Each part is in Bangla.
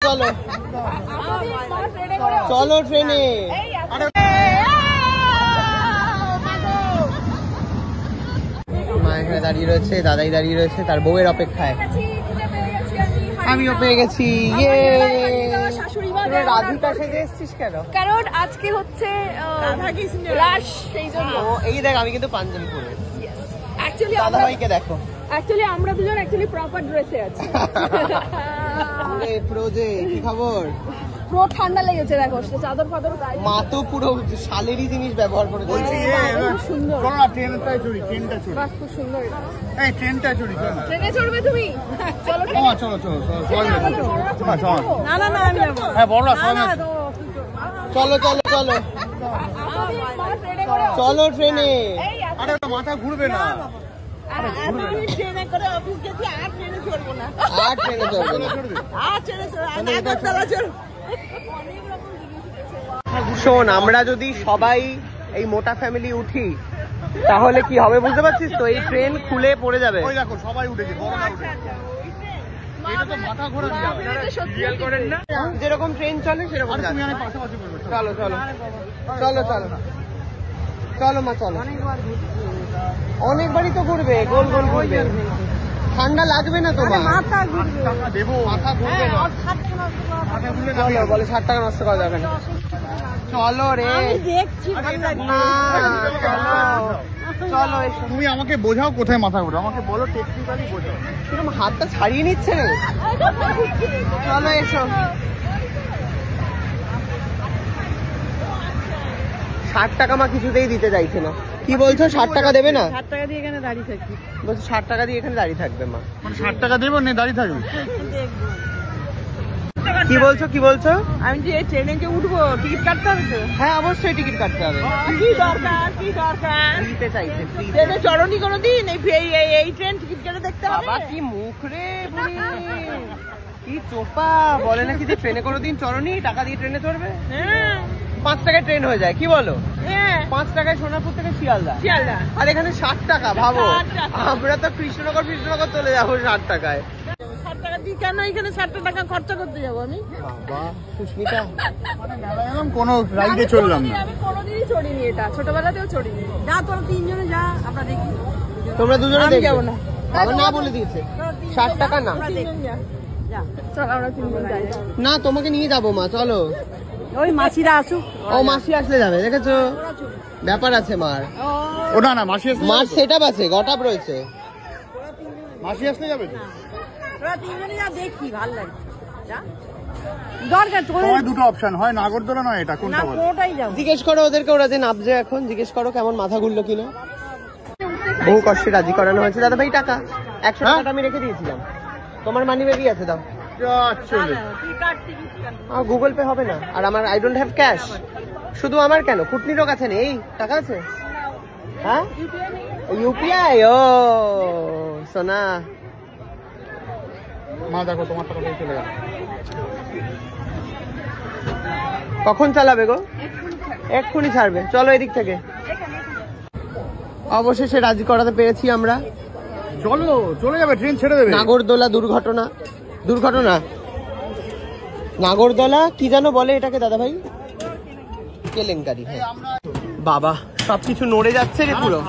চলো চলো ট্রেনে। মা এখানে দাঁড়িয়ে রয়েছে, দাদাই দাঁড়িয়ে রয়েছে তার বউয়ের অপেক্ষায়। আমিও পেয়ে গেছি। রাধিকা সেজে এসেছিস কেন? কারণ আজকে হচ্ছে রাস, সেই জন্য। এই দেখ আমি কিন্তু পাঞ্জাবি পরে। অ্যাকচুয়ালি দাদা ভাইকে দেখো। অ্যাকচুয়ালি আমরা দুজন অ্যাকচুয়ালি প্রপার ড্রেসে আছি। প্রোজে কি খবর? পুরো ঠান্ডা লেগেছে, দেখো চাদর ফাদর গায়ে। মা তো পুরো শালেরই জিনিস ব্যবহার করে বলছি সুন্দর। চলো না ট্রেনটাই চড়ি, ট্রেনটা চড়ি। বাহ খুব সুন্দর। এই ট্রেনটা চড়ি, চলো না। ট্রেনে চড়বে তুমি? চলো চলো চলো চলো। না না না আমি যাব। হ্যাঁ বড়রা সবাই চলো চলো চলো চলো ট্রেনে। আরে ওটা মাথা ঘুরবে না। আমি ট্রেনে করে অফিস গেছি, আর ট্রেনে চড়বো না। আর ট্রেনে চড়বে না। আর ট্রেনে চড়বো। শোন, আমরা যদি সবাই এই মোটা ফ্যামিলি উঠি তাহলে কি হবে বুঝতে পারছিস তো? এই ট্রেন খুলে পড়ে যাবে। ওই দেখো সবাই উঠেছে, বড়রা উঠেছে। এটা তো মাথা ঘোরা দিয়ে যাবে। রিয়েল করেন না? যেরকম ট্রেন চলে সেরকম আর তুমি যাবে। অনেক পাশাপাশি বলবে। চলো চলো চলো চলো চলো মা চলো। অনেকবারই তো ঘুরবে, গোল গোল ঘুরবে। ঠান্ডা লাগবে না তোমার? মাথা ঘুরবে। টাকা দেবো, মাথা ঘুরবে না। মাথা ঘুরলে না। চলো বলে 60 টাকা নষ্ট করা যাবে না। চলো রে। আমি দেখছি ভালো লাগে না চলো চলো এসো। তুমি আমাকে বোঝাও কোথায় মাথা ঘুরে, আমাকে বলো টেকনিক্যালি বোঝাও। কিরকম হাতটা ছাড়িয়ে নিচ্ছে না? চলো এসো। 60 টাকা মা কিছুতেই দিতে চাইছে না। কি বলছো? 60 টাকা দেবে না? 60 টাকা দিয়ে এখানে দাঁড়িয়ে থাকি। বলছো 60 টাকা দিয়ে এখানে দাঁড়িয়ে থাকবে মা। মানে 60 টাকা দেবো না দাঁড়িয়ে থাকবে? কি বলছো কি বলছো? আমি যে ট্রেনে যে উঠবো টিকিট কাটতে হবে তো? হ্যাঁ অবশ্যই টিকিট কাটতে হবে। কি দরকার কি দরকার? ফ্রিতে চাইছে, ফ্রিতে। ট্রেনে চড়নি কোনোদিন? এই ট্রেন টিকিট কেটে দেখতে হবে? বাবা কি মুখ রে বুড়ি, কি চোপা। বলে নাকি যে ট্রেনে কোনোদিন চড়নি, টাকা দিয়ে ট্রেনে চড়বে। হ্যাঁ 5 টাকায় ট্রেন হয়ে যায়, কি বলো? হ্যাঁ 5 টাকায় সোনারপুর থেকে শিয়ালদা। শিয়ালদা। আর এখানে 60 টাকা, ভাবো। 60 টাকা। আমরা তো কৃষ্ণনগর চলে যাবো 60 টাকায়। 60 টাকা দিয়ে কেন এখানে 60 টাকা খরচা করতে যাবো আমি? বাবা সুস্মিতা, কোনো রাইডে চললাম না। আমি কোনোদিনই চড়িনি এটা, ছোটবেলাতেও চড়িনি। যা তোরা তিনজনে যা, আমরা দেখি। তোমরা দুজনে আমি দেখবে? যাবো না। বাবা না বলে দিয়েছে 60 টাকা না। আমরা তিনজন যা। চল আমরা তিনজন যাই। না তোমাকে নিয়ে যাবো মা, চলো। ওই মাসিরা আসুক। ও মাসি আসলে যাবে, দেখেছো? ব্যাপার আছে মার। ও না না মাসি আসলে মার সেটআপ আছে, গটআপ রয়েছে। মাসি আসলে যাবে তো? তোরা তিনজনে যা, দেখি ভালো লাগে। যা দরকার তোর তোমার দুটো অপশন, হয় নাগরদোলা নয় এটা, না, কোনটা বলো? কোনোটাই যাবো। জিজ্ঞেস করো ওদেরকে, ওরা যে নাবছে এখন, জিজ্ঞেস করো কেমন মাথা ঘুরলো কিনা। বহু কষ্টে রাজি করানো হয়েছে। দাদা ভাই টাকা 100 টাকাটা আমি রেখে দিয়েছিলাম, তোমার মানি ব্যাগই আছে, দাও। চলে গুগল পে হবে না, আর আমার আই ডোন্ট হ্যাভ ক্যাশ। শুধু আমার কেন, কুটনিরও কাছে নেই টাকা আছে। হ্যাঁ ইউপিআই। ও সোনা, মা দেখো তোমার টাকা চলে গেল। কখন চালাবে গো? এক্ষুনি ছাড়বে। চলো এদিক থেকে। অবশেষে রাজি করাতে পেরেছি আমরা। চলো চলে যাবে, ট্রেন ছেড়ে দেবে। নাগরদোলা দুর্ঘটনা, দুর্ঘটনা নাগরদোলা কি যেন বলে এটাকে দাদা ভাই? কেলেঙ্কারি। বাবা সবকিছু নড়ে যাচ্ছে রে পুরো।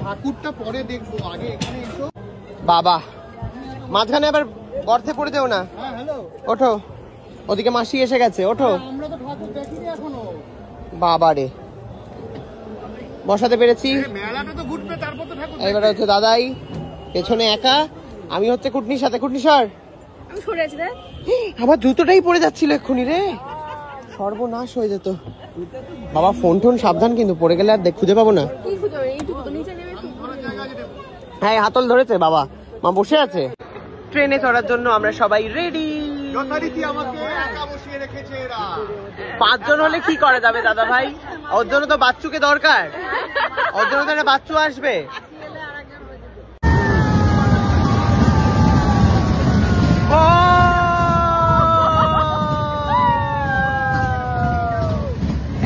ঠাকুরটা পরে দেখবো, আগে এখানে এসো। বাবা মাঝখানে আবার গর্তে পড়ে যাও না। হ্যাঁ হ্যালো, ওঠো, ওদিকে মাসি এসে গেছে, ওঠো। আমরা তো ঠাকুর দেখিনি এখনো। বাবা রে, বসাতে পেরেছি। মেলাটা তো ঘুরবে, তারপর তো ঠাকুর। এবারে হচ্ছে দাদাই পেছনে একা, আমি হচ্ছে কুটনির সাথে। কুটনি সর, আমি সরে আছি রে। আমার জুতোটাই পড়ে যাচ্ছিল এক্ষুনি রে, সর্বনাশ হয়ে যেত। বাবা ফোন টোন সাবধান, কিন্তু পড়ে গেলে আর খুঁজে পাবো না। কি খুঁজো? এইটুকু তো নিচে নেমে হ্যাঁ হাতল ধরেছে বাবা, মা বসে আছে। ট্রেনে চড়ার জন্য আমরা সবাই রেডি। যথারীতি আমাকে একা বসিয়ে রেখেছে এরা। 5 জন হলে কি করা যাবে দাদা ভাই? ওর জন্য তো বাচ্চুকে দরকার, ওর জন্য তো একটা বাচ্চু আসবে।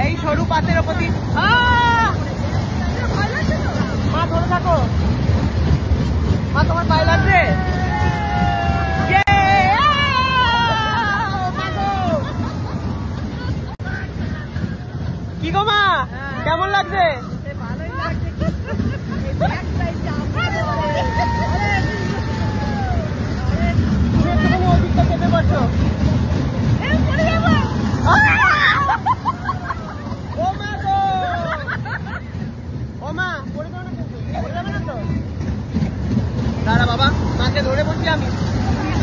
এই সরু পাতের ওপর দিয়ে মা ধরে থাকো। মা তোমার পায়ে লাগছে।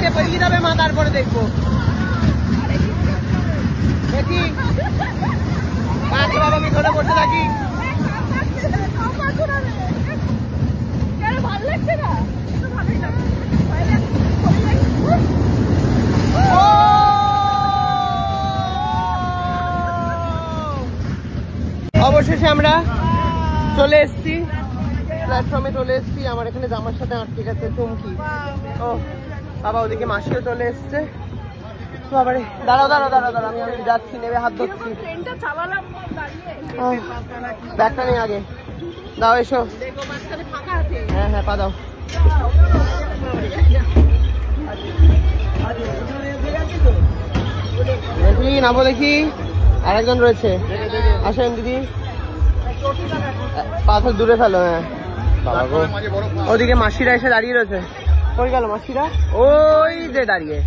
আগে পেরিয়ে যাবে মা, তারপরে দেখবো। দেখি বাবা আমি ধরে বসে থাকি। অবশেষে আমরা চলে এসছি, প্ল্যাটফর্মে চলে এসছি। আমার এখানে জামার সাথে আটকে গেছে চুমকি। ও বাবা, ওদিকে মাসিও চলে এসছে। বাবারে, দাঁড়াও দাঁড়াও দাঁড়াও দাঁড়াও, আমি যাচ্ছি, নেবে হাত ধরছি। ব্যাগটা নেই আগে, দাও এসো। হ্যাঁ হ্যাঁ, পা দাও। দেখি নামো, দেখি আরেকজন রয়েছে, আসেন দিদি। পাথর দূরে ফেলো। হ্যাঁ বাবা গো, ওদিকে মাসিরা এসে দাঁড়িয়ে রয়েছে। কই গেল মাসিরা? ওই যে দাঁড়িয়ে।